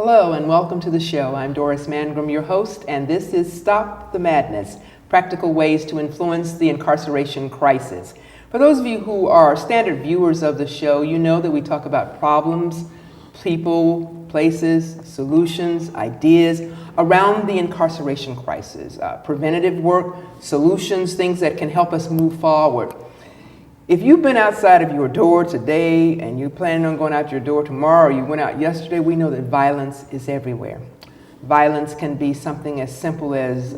Hello and welcome to the show. I'm Doris MANGRUMM, your host, and this is Stop the Madness, Practical Ways to Influence the Incarceration Crisis. For those of you who are standard viewers of the show, you know that we talk about problems, people, places, solutions, ideas around the incarceration crisis, preventative work, solutions, things that can help us move forward. If you've been outside of your door today and you're planning on going out your door tomorrow, or you went out yesterday, we know that violence is everywhere. Violence can be something as simple as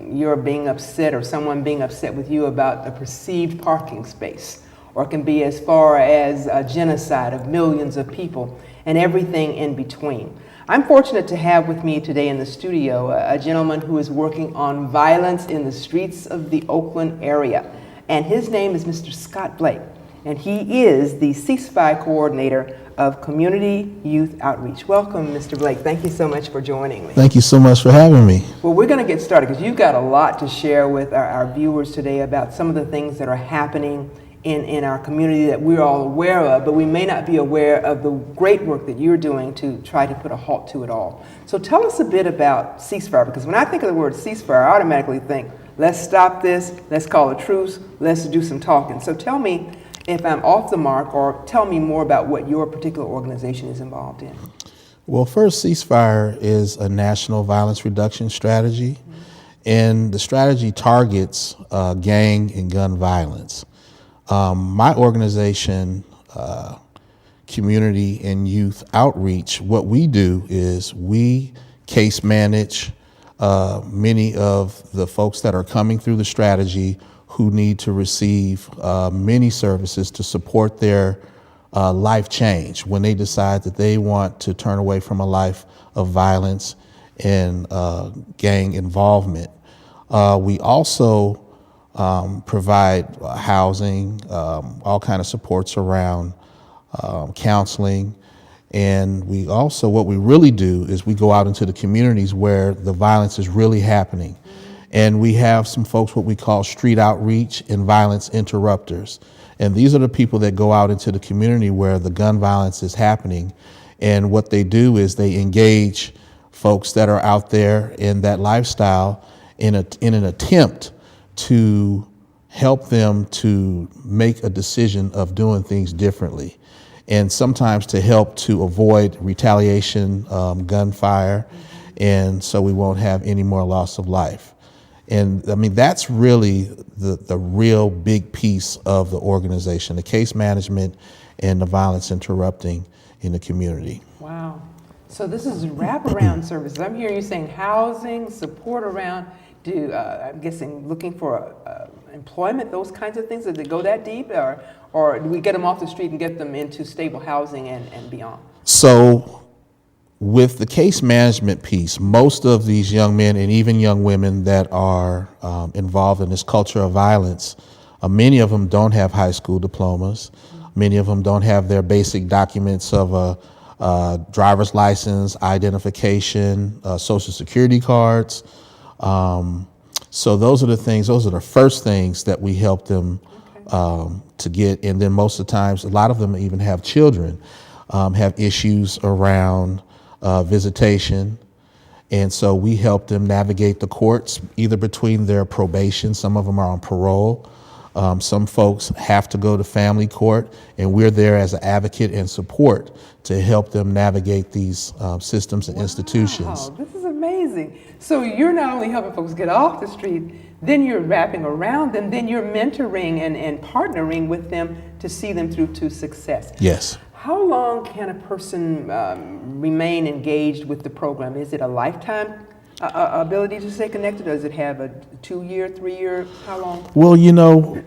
you're being upset or someone being upset with you about a perceived parking space, or it can be as far as a genocide of millions of people and everything in between. I'm fortunate to have with me today in the studio a gentleman who is working on violence in the streets of the Oakland area. And his name is Mr. Scott Blake, and he is the Ceasefire Coordinator of Community Youth Outreach. Welcome, Mr. Blake. Thank you so much for joining me. Thank you so much for having me. Well, we're going to get started because you've got a lot to share with our viewers today about some of the things that are happening in our community that we're all aware of, but we may not be aware of the great work that you're doing to try to put a halt to it all. So tell us a bit about ceasefire, because when I think of the word ceasefire, I automatically think, let's stop this, let's call a truce, let's do some talking. So tell me if I'm off the mark, or tell me more about what your particular organization is involved in. Well, first, Ceasefire is a national violence reduction strategy, and the strategy targets gang and gun violence. My organization, Community and Youth Outreach, what we do is we case manage many of the folks that are coming through the strategy who need to receive many services to support their life change when they decide that they want to turn away from a life of violence and gang involvement. We also provide housing, all kind of supports around counseling. And we also, what we really do is we go out into the communities where the violence is really happening. And we have some folks, what we call street outreach and violence interrupters. And these are the people that go out into the community where the gun violence is happening. And what they do is they engage folks that are out there in that lifestyle in an attempt to help them to make a decision of doing things differently, and sometimes to help to avoid retaliation, gunfire, and so we won't have any more loss of life. And I mean, that's really the real big piece of the organization, the case management and the violence interrupting in the community. Wow. So this is wraparound services. I'm hearing you saying housing, support around, I'm guessing looking for employment, those kinds of things. Did they go that deep, or do we get them off the street and get them into stable housing and beyond? So with the case management piece, most of these young men and even young women that are involved in this culture of violence, many of them don't have high school diplomas. Many of them don't have their basic documents of a driver's license, identification, social security cards. So those are the first things that we help them to get. And then most of the times, a lot of them even have children, have issues around visitation. And so we help them navigate the courts, either between their probation, some of them are on parole. Some folks have to go to family court, and we're there as an advocate and support to help them navigate these systems and institutions. This is amazing. So you're not only helping folks get off the street, then you're wrapping around them, then you're mentoring and partnering with them to see them through to success. Yes. How long can a person remain engaged with the program? Is it a lifetime ability to stay connected? Does it have a 2-year, 3-year, how long? Well, you know,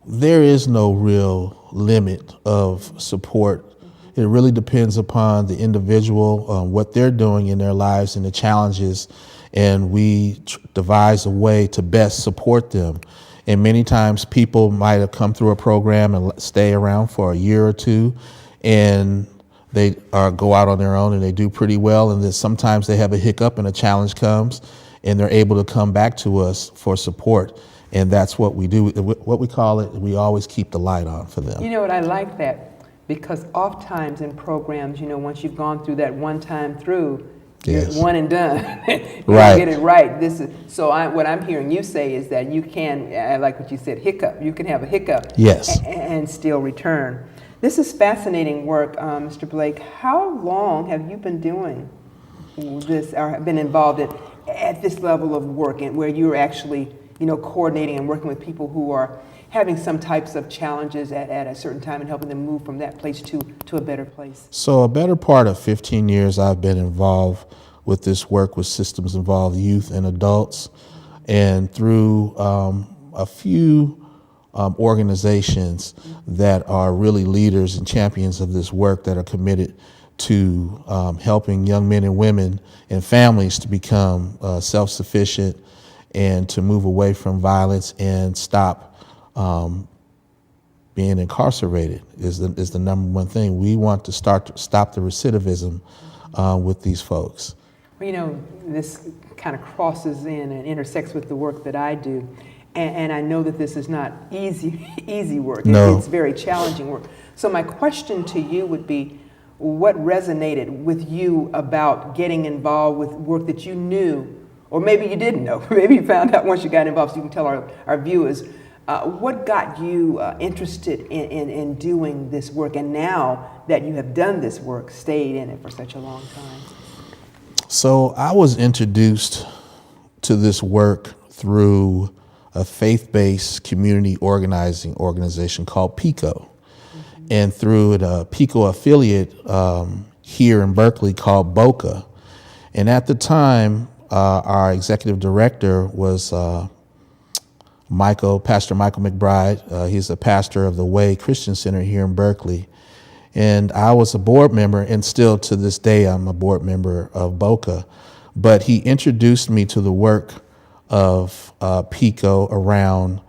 there is no real limit of support. It really depends upon the individual, what they're doing in their lives and the challenges, and we devise a way to best support them. And many times people might have come through a program and stay around for a year or two, and they go out on their own and they do pretty well, and then sometimes they have a hiccup and a challenge comes, and they're able to come back to us for support. And that's what we do. What we call it, we always keep the light on for them. You know what, I like that. Because oftentimes in programs, once you've gone through that one time through, Yes. you're one and done. You Right. don't get it right. What I'm hearing you say is that you can, I like what you said, hiccup. You can have a hiccup. Yes. And still return. This is fascinating work, Mr. Blake. How long have you been doing this, or been involved at this level of work, and where you're actually, coordinating and working with people who are having some types of challenges at a certain time and helping them move from that place to a better place? So a better part of 15 years I've been involved with this work with systems involved youth and adults, and through a few organizations that are really leaders and champions of this work that are committed to helping young men and women and families to become self-sufficient and to move away from violence and stop being incarcerated is the number one thing. We want to stop the recidivism with these folks. Well, this kind of crosses in and intersects with the work that I do. And I know that this is not easy work. No. It's very challenging work. So my question to you would be, what resonated with you about getting involved with work that you knew, or maybe you didn't know, maybe you found out once you got involved, so you can tell our viewers, what got you interested in doing this work, and now that you have done this work, stayed in it for such a long time? So I was introduced to this work through a faith-based community organizing organization called PICO, and through a PICO affiliate here in Berkeley called BOCA. And at the time, our executive director was Pastor Michael McBride. He's a pastor of the Way Christian Center here in Berkeley. And I was a board member, and still to this day, I'm a board member of BOCA. But he introduced me to the work of PICO around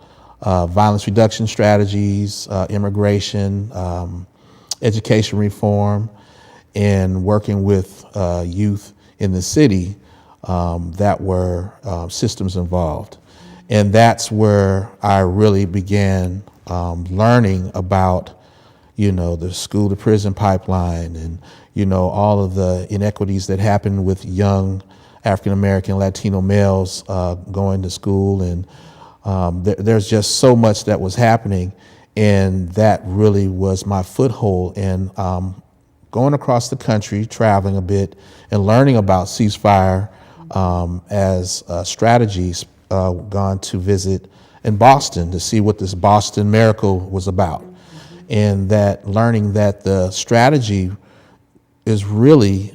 violence reduction strategies, immigration, education reform, and working with youth in the city that were systems involved. And that's where I really began learning about, the school to prison pipeline and, all of the inequities that happen with young African American, Latino males going to school. And there's just so much that was happening. And that really was my foothold in going across the country, traveling a bit, and learning about Ceasefire as strategies. Gone to visit in Boston to see what this Boston miracle was about. And that learning that the strategy is really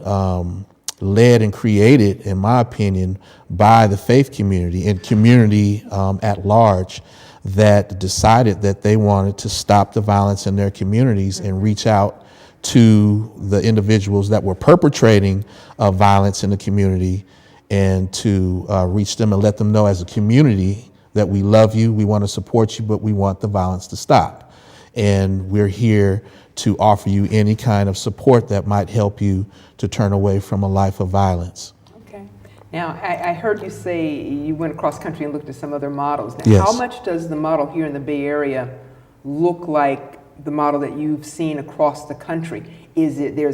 led and created, in my opinion, by the faith community and community at large, that decided that they wanted to stop the violence in their communities and reach out to the individuals that were perpetrating violence in the community, and to reach them and let them know as a community that we love you, we want to support you, but we want the violence to stop. And we're here to offer you any kind of support that might help you to turn away from a life of violence. Okay. Now, I heard you say you went across country and looked at some other models. Now, Yes. How much does the model here in the Bay Area look like the model that you've seen across the country? Is there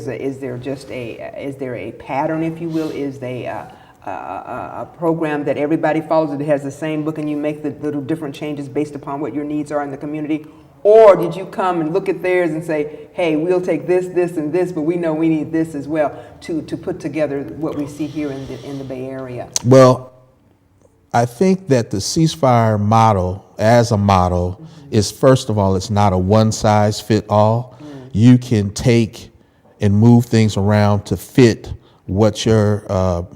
a pattern, if you will? Is there a program that everybody follows, that has the same book, and you make the little different changes based upon what your needs are in the community? Or did you come and look at theirs and say, hey, we'll take this, this, and this, but we know we need this as well to put together what we see here in the Bay Area? Well, I think that the Ceasefire model, as a model, is, first of all, it's not a one-size-fit-all. You can take and move things around to fit what your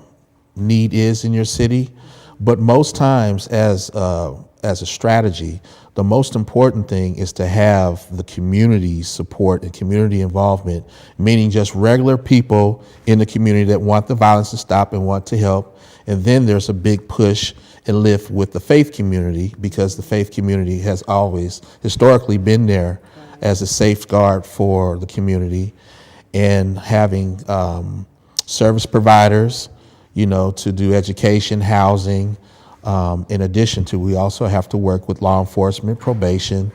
need is in your city, but most times as a strategy, the most important thing is to have the community support and community involvement, meaning just regular people in the community that want the violence to stop and want to help. And then there's a big push and lift with the faith community, because the faith community has always historically been there as a safeguard for the community, and having service providers, to do education, housing. In addition to, we also have to work with law enforcement, probation,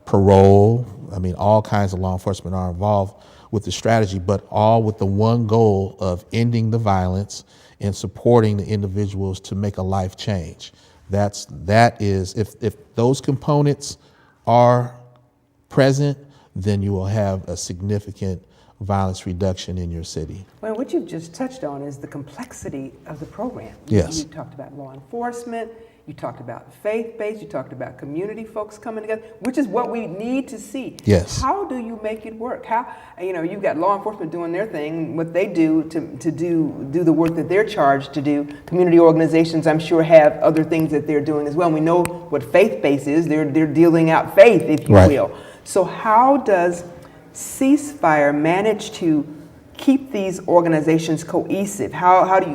parole, I mean, all kinds of law enforcement are involved with the strategy, but all with the one goal of ending the violence and supporting the individuals to make a life change. That is, if those components are present, then you will have a significant violence reduction in your city. Well, what you've just touched on is the complexity of the program. Yes. You talked about law enforcement, you talked about faith-based, you talked about community folks coming together, which is what we need to see. Yes. How do you make it work? How, you've got law enforcement doing their thing, what they do to do the work that they're charged to do. Community organizations, I'm sure, have other things that they're doing as well. And we know what faith-based is. They're dealing out faith, if you will. So how does Ceasefire manage to keep these organizations cohesive? How do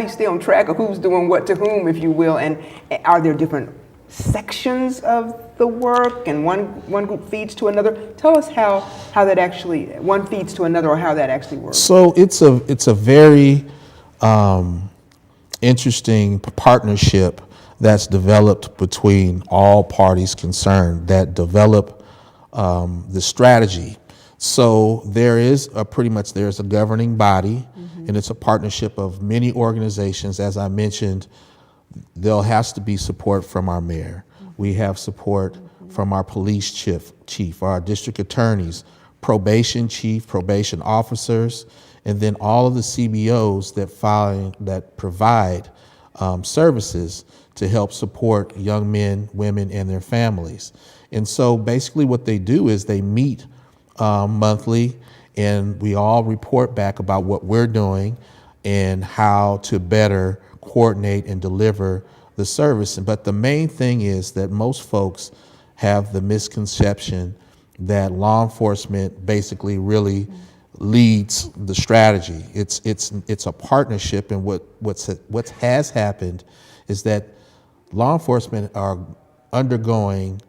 you stay on track of who's doing what to whom, if you will, and are there different sections of the work and one group feeds to another? Tell us how that actually, one feeds to another, or how that actually works. So it's a very interesting partnership that's developed between all parties concerned that develop the strategy. So there's a governing body, and it's a partnership of many organizations. As I mentioned, there has to be support from our mayor. We have support from our police chief, our district attorneys, probation chief, probation officers, and then all of the CBOs that provide services to help support young men, women, and their families. And so basically what they do is they meet monthly, and we all report back about what we're doing and how to better coordinate and deliver the service. But the main thing is that most folks have the misconception that law enforcement basically really leads the strategy. It's a partnership, and what has happened is that law enforcement are undergoing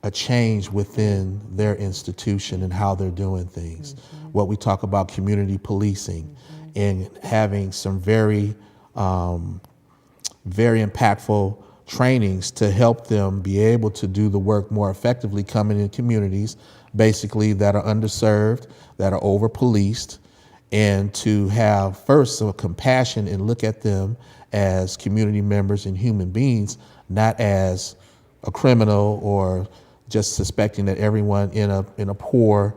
a change within their institution and how they're doing things. What we talk about community policing and having some very impactful trainings to help them be able to do the work more effectively, coming in communities basically that are underserved, that are over policed, and to have first some compassion and look at them as community members and human beings, not as a criminal or just suspecting that everyone in a poor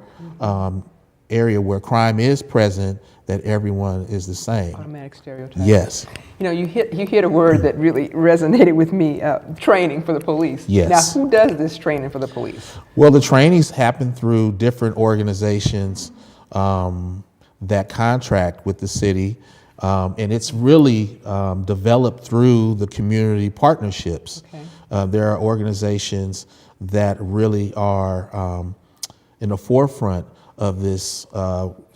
area where crime is present, that everyone is the same. Automatic stereotype. Yes. You hit a word that really resonated with me, training for the police. Yes. Now, who does this training for the police? Well, the trainings happen through different organizations that contract with the city, and it's really developed through the community partnerships. Okay. There are organizations that really are in the forefront of this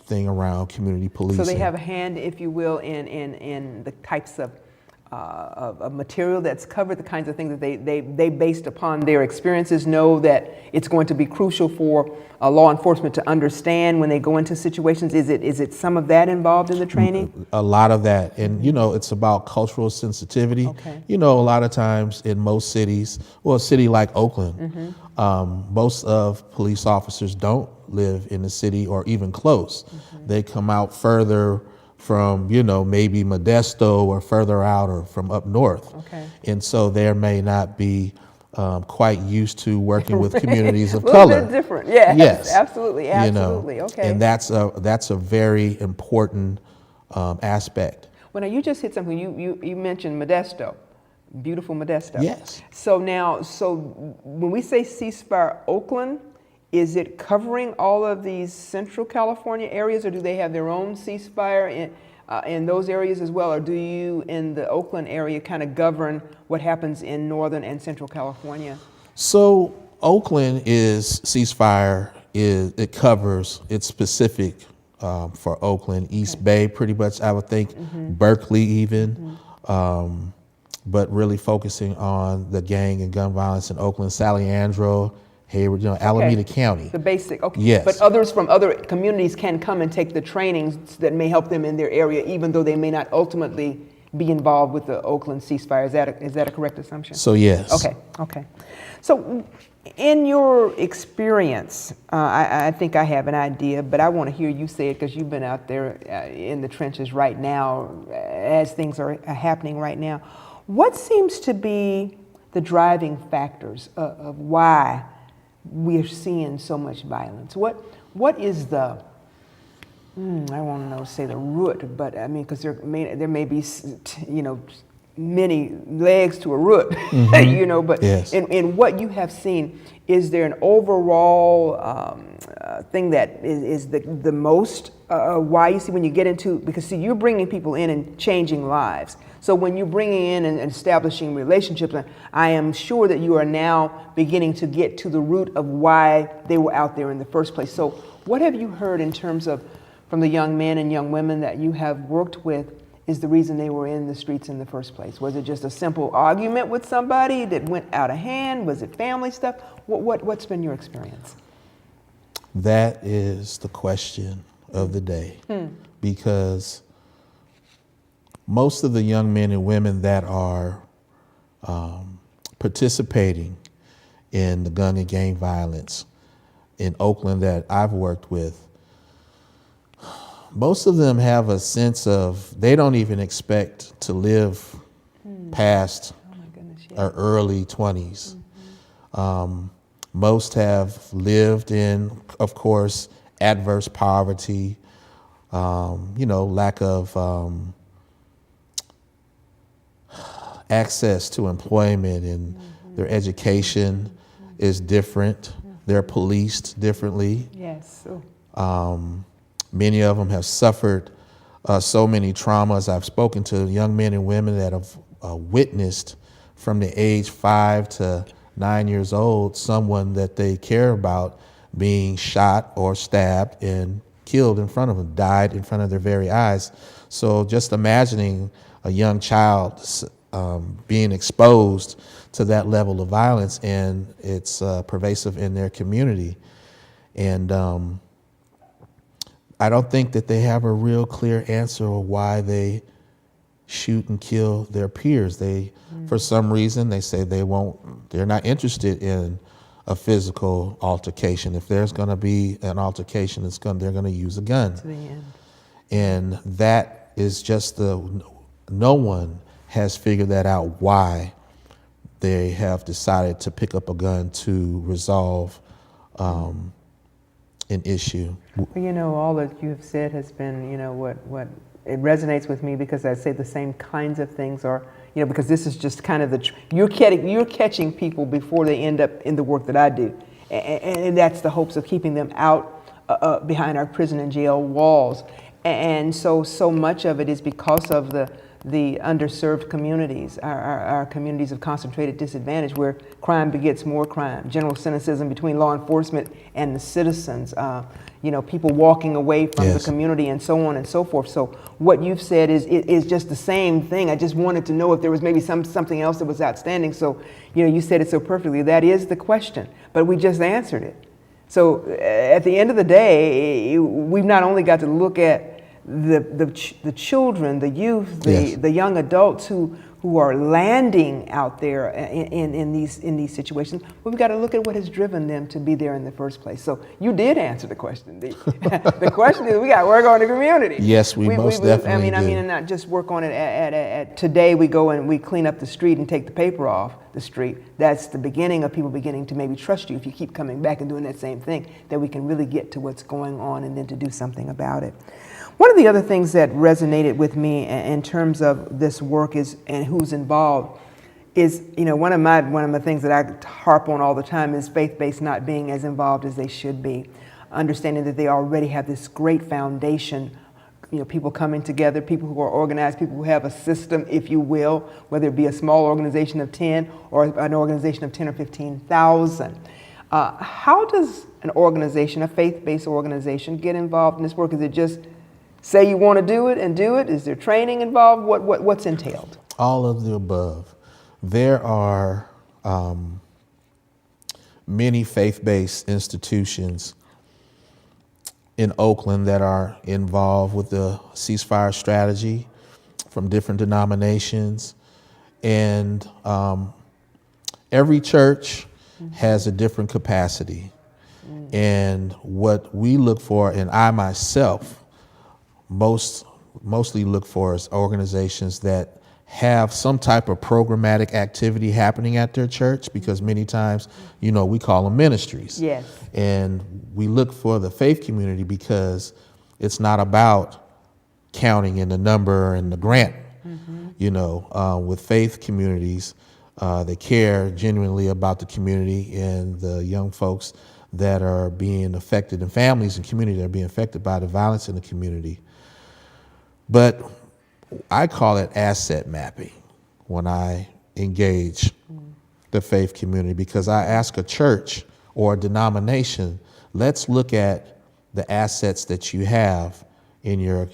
thing around community policing. So they have a hand, if you will, in the types of material that's covered, the kinds of things that they based upon their experiences, know that it's going to be crucial for law enforcement to understand when they go into situations. Is it some of that involved in the training? A lot of that, and it's about cultural sensitivity. Okay. A lot of times in most cities, well, a city like Oakland, most of police officers don't live in the city or even close. They come out further from, maybe Modesto or further out or from up north. Okay. And so there may not be quite used to working with communities of color. A little bit different, yes. Absolutely. Okay. And that's a very important aspect. Well, now you just hit something. You mentioned Modesto, beautiful Modesto. Yes. So when we say Ceasefire Oakland, is it covering all of these Central California areas, or do they have their own ceasefire in those areas as well? Or do you, in the Oakland area, kind of govern what happens in Northern and Central California? So Oakland ceasefire it covers, it's specific for Oakland, East Bay pretty much, I would think, Berkeley even, but really focusing on the gang and gun violence in Oakland, San Leandro, Hayward, Alameda County. The basic, okay. Yes. But others from other communities can come and take the trainings that may help them in their area, even though they may not ultimately be involved with the Oakland ceasefire. Is that a correct assumption? So yes. Okay. So in your experience, I think I have an idea, but I want to hear you say it because you've been out there in the trenches right now as things are happening right now. What seems to be the driving factors of why we're seeing so much violence? What is the, I want to say the root, but I mean, because there may be, many legs to a root, but yes. in what you have seen, is there an overall thing that is the most why you see when you get into, because see, you're bringing people in and changing lives. So when you're bringing in and establishing relationships, I am sure that you are now beginning to get to the root of why they were out there in the first place. So what have you heard in terms of from the young men and young women that you have worked with is the reason they were in the streets in the first place? Was it just a simple argument with somebody that went out of hand? Was it family stuff? What's been your experience? That is the question of the day, because most of the young men and women that are participating in the gun and gang violence in Oakland that I've worked with, most of them have a sense of they don't even expect to live past our early 20s. Most have lived in, of course, adverse poverty, lack of access to employment, and their education is different. They're policed differently. Yes. Many of them have suffered so many traumas. I've spoken to young men and women that have witnessed from the age 5 to 9 years old someone that they care about being shot or stabbed and killed in front of them, died in front of their very eyes. So just imagining a young child being exposed to that level of violence, and it's pervasive in their community. And I don't think that they have a real clear answer of why they shoot and kill their peers. For some reason, they say they're not interested in a physical altercation. If there's going to be an altercation, they're going to use a gun. To the end. And that is just no one has figured that out, why they have decided to pick up a gun to resolve an issue. Well, all that you have said has been, what it resonates with me, because I say the same kinds of things are, because this is just kind of you're catching people before they end up in the work that I do. And that's the hopes of keeping them out behind our prison and jail walls. And so much of it is because of the underserved communities, our communities of concentrated disadvantage, where crime begets more crime, general cynicism between law enforcement and the citizens, people walking away from the community, and so on and so forth. So what you've said is just the same thing. I just wanted to know if there was maybe something else that was outstanding. So, you said it so perfectly. That is the question, but we just answered it. So at the end of the day, we've not only got to look at the children, the youth, the young adults who are landing out there in these situations, but we've got to look at what has driven them to be there in the first place. So you did answer the question. The question is, we got to work on the community. Yes, we most definitely do. And not just work on it at today we go and we clean up the street and take the paper off the street. That's the beginning of people beginning to maybe trust you if you keep coming back and doing that same thing, that we can really get to what's going on and then to do something about it. One of the other things that resonated with me in terms of this work and who's involved is, one of the things that I harp on all the time is faith-based not being as involved as they should be. Understanding that they already have this great foundation, people coming together, people who are organized, people who have a system, if you will, whether it be a small organization of 10 or an organization of 10 or 15,000. How does an organization, a faith-based organization, get involved in this work? Is it just say you want to do it and do it? Is there training involved? What's entailed? All of the above. There are many faith-based institutions in Oakland that are involved with the ceasefire strategy. from different denominations. And every church has a different capacity. And what we look for, and I myself mostly look for, is organizations that have some type of programmatic activity happening at their church, because many times, we call them ministries. Yes. And we look for the faith community because it's not about counting in the number and the grant. With faith communities, they care genuinely about the community and the young folks that are being affected, and families and community that are being affected by the violence in the community. But I call it asset mapping when I engage the faith community, because I ask a church or a denomination, let's look at the assets that you have in your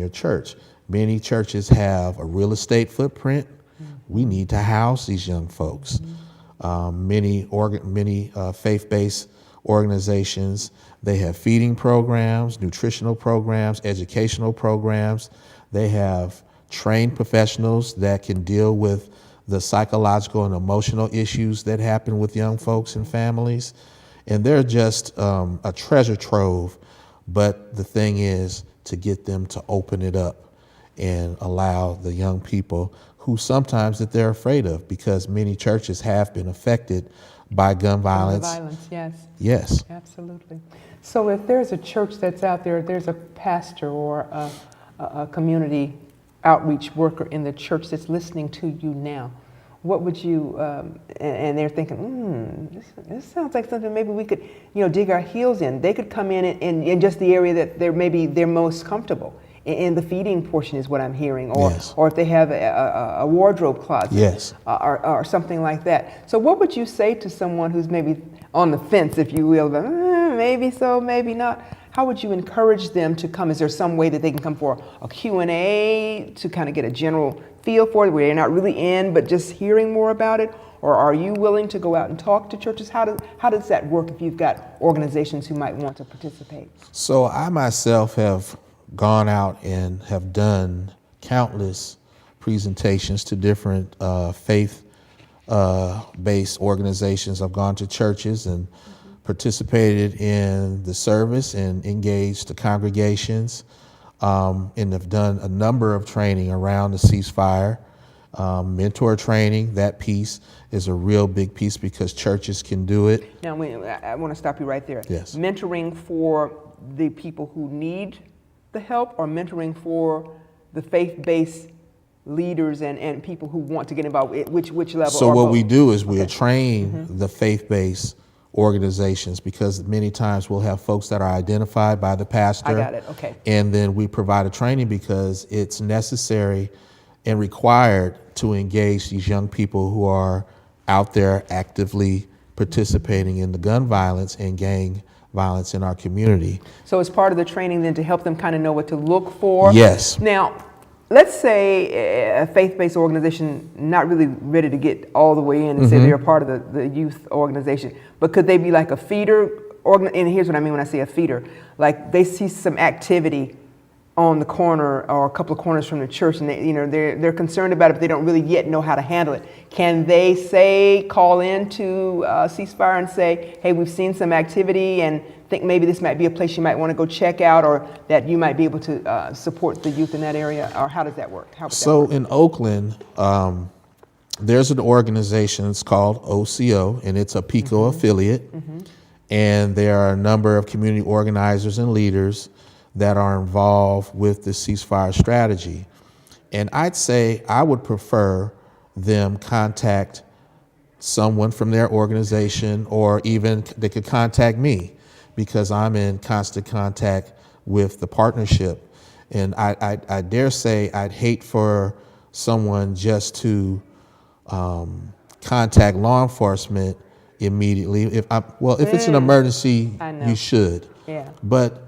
church. Many churches have a real estate footprint. We need to house these young folks. Many faith-based organizations, they have feeding programs, nutritional programs, educational programs. They have trained professionals that can deal with the psychological and emotional issues that happen with young folks and families. And they're just a treasure trove. But the thing is to get them to open it up and allow the young people who sometimes that they're afraid of, because many churches have been affected by gun violence. Yes. Yes. Absolutely. So if there's a church that's out there, there's a pastor or a community outreach worker in the church that's listening to you now, what would you, and they're thinking, this sounds like something maybe we could, dig our heels in. They could come in just the area that they're most comfortable. In the feeding portion is what I'm hearing, or Yes. or if they have a wardrobe closet, Yes. or something like that. So what would you say to someone who's maybe on the fence, if you will, but, maybe so, maybe not? How would you encourage them to come? Is there some way that they can come for a Q&A to kind of get a general feel for it, where they're not really in, but just hearing more about it? Or are you willing to go out and talk to churches? How does that work if you've got organizations who might want to participate? So I myself have gone out and have done countless presentations to different faith-based organizations. I've gone to churches and participated in the service and engaged the congregations, and have done a number of training around the ceasefire. Mentor training, that piece is a real big piece because churches can do it. Now, I want to stop you right there. Yes. Mentoring for the people who need the help, or mentoring for the faith-based leaders and people who want to get involved, which level? So what we do is we'll train the faith-based organizations, because many times we'll have folks that are identified by the pastor. I got it, okay. And then we provide a training because it's necessary and required to engage these young people who are out there actively participating in the gun violence and gang violence in our community. So it's part of the training then to help them kind of know what to look for? Yes. Now, let's say a faith-based organization not really ready to get all the way in and say they're a part of the youth organization, but could they be like a feeder? And here's what I mean when I say a feeder. Like they see some activity on the corner or a couple of corners from the church, and they're concerned about it, but they don't really yet know how to handle it. Can they call in to Ceasefire and say, hey, we've seen some activity and think maybe this might be a place you might want to go check out, or that you might be able to support the youth in that area? Or how does that work? In Oakland, there's an organization, it's called OCO, and it's a PICO affiliate. And there are a number of community organizers and leaders that are involved with the ceasefire strategy. And I'd say I would prefer them contact someone from their organization, or even they could contact me, because I'm in constant contact with the partnership. And I dare say I'd hate for someone just to contact law enforcement immediately. If it's an emergency, you should. Yeah. But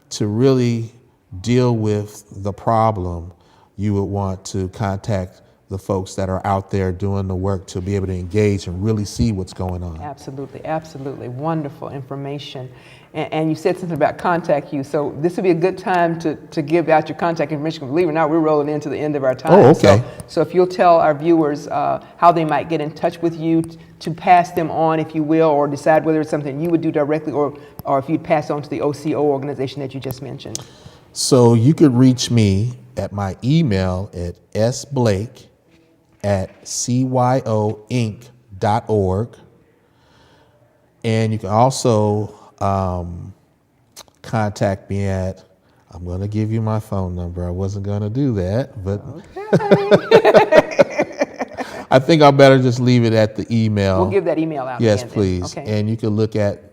to really deal with the problem, you would want to contact the folks that are out there doing the work to be able to engage and really see what's going on. Absolutely, absolutely. Wonderful information. And you said something about contact you, so this would be a good time to give out your contact information. Believe it or not, we're rolling into the end of our time. Oh, okay. So if you'll tell our viewers how they might get in touch with you to pass them on, if you will, or decide whether it's something you would do directly or if you'd pass on to the OCO organization that you just mentioned. So you could reach me at my email at sblake@cyoinc.org. And you can also contact me at, I'm going to give you my phone number. I wasn't going to do that, but okay. I think I better just leave it at the email. We'll give that email out. Yes, again, please. Okay. And you can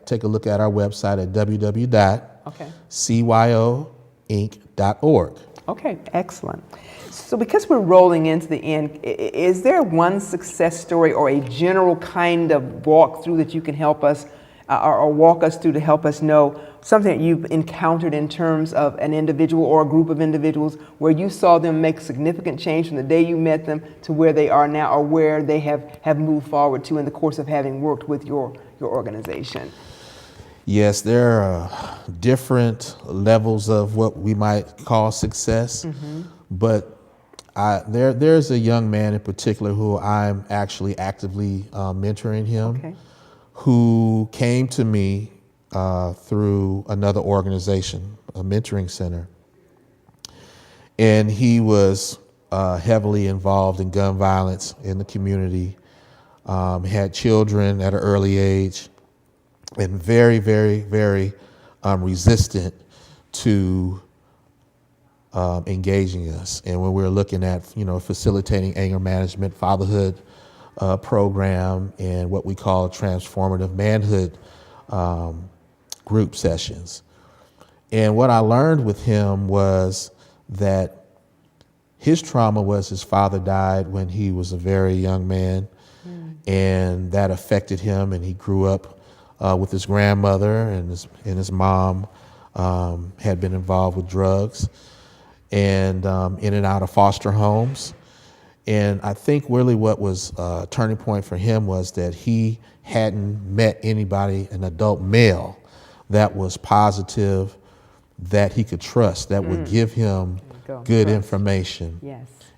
take a look at our website at www.cyoinc.org. Okay, excellent. So because we're rolling into the end, is there one success story or a general kind of walkthrough that you can help us or walk us through to help us know something that you've encountered in terms of an individual or a group of individuals where you saw them make significant change from the day you met them to where they are now, or where they have moved forward to in the course of having worked with your organization? Yes, there are different levels of what we might call success, but there's a young man in particular who I'm actually actively mentoring him, who came to me through another organization, a mentoring center, and he was heavily involved in gun violence in the community, had children at an early age, and very, very, very resistant to engaging us. And when we're looking at, facilitating anger management, fatherhood program, and what we call transformative manhood group sessions. And what I learned with him was that his trauma was his father died when he was a very young man, and that affected him, and he grew up with his grandmother, and his mom had been involved with drugs and in and out of foster homes. And I think really what was a turning point for him was that he hadn't met anybody, an adult male, that was positive, that he could trust, that would give him good information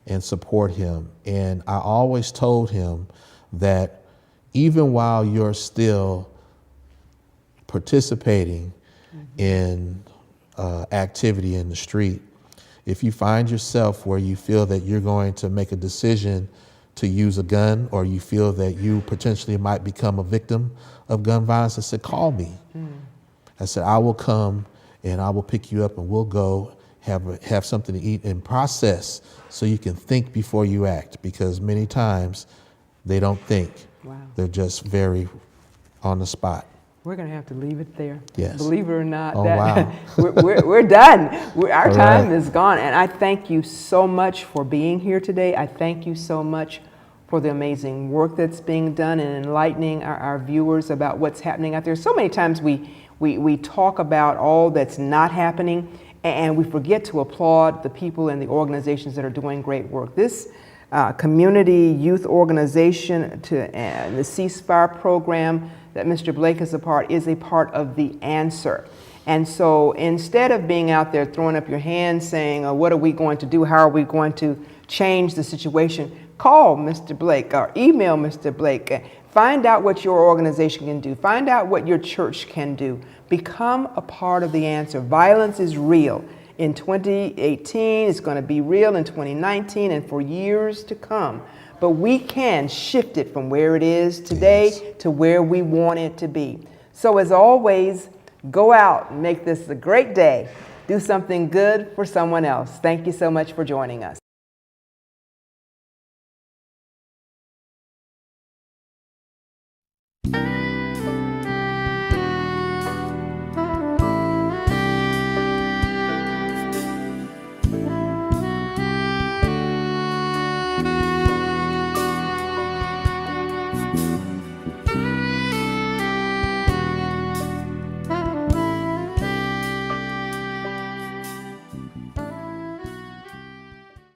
and support him. And I always told him that even while you're still participating in activity in the street, if you find yourself where you feel that you're going to make a decision to use a gun, or you feel that you potentially might become a victim of gun violence, I said, call me. I said, I will come and I will pick you up, and we'll go have something to eat and process, so you can think before you act, because many times they don't think. They're just very on the spot. We're going to have to leave it there. Yes. Believe it or not, wow. we're done. Our time right. is gone. And I thank you so much for being here today. I thank you so much for the amazing work that's being done and enlightening our viewers about what's happening out there. So many times we talk about all that's not happening, and we forget to applaud the people and the organizations that are doing great work. This community youth organization to the Ceasefire program that Mr. Blake is a part of the answer. And so instead of being out there throwing up your hands saying, what are we going to do? How are we going to change the situation? Call Mr. Blake or email Mr. Blake. Find out what your organization can do. Find out what your church can do. Become a part of the answer. Violence is real. In 2018, it's going to be real in 2019 and for years to come. But we can shift it from where it is today to where we want it to be. So as always, go out and make this a great day. Do something good for someone else. Thank you so much for joining us.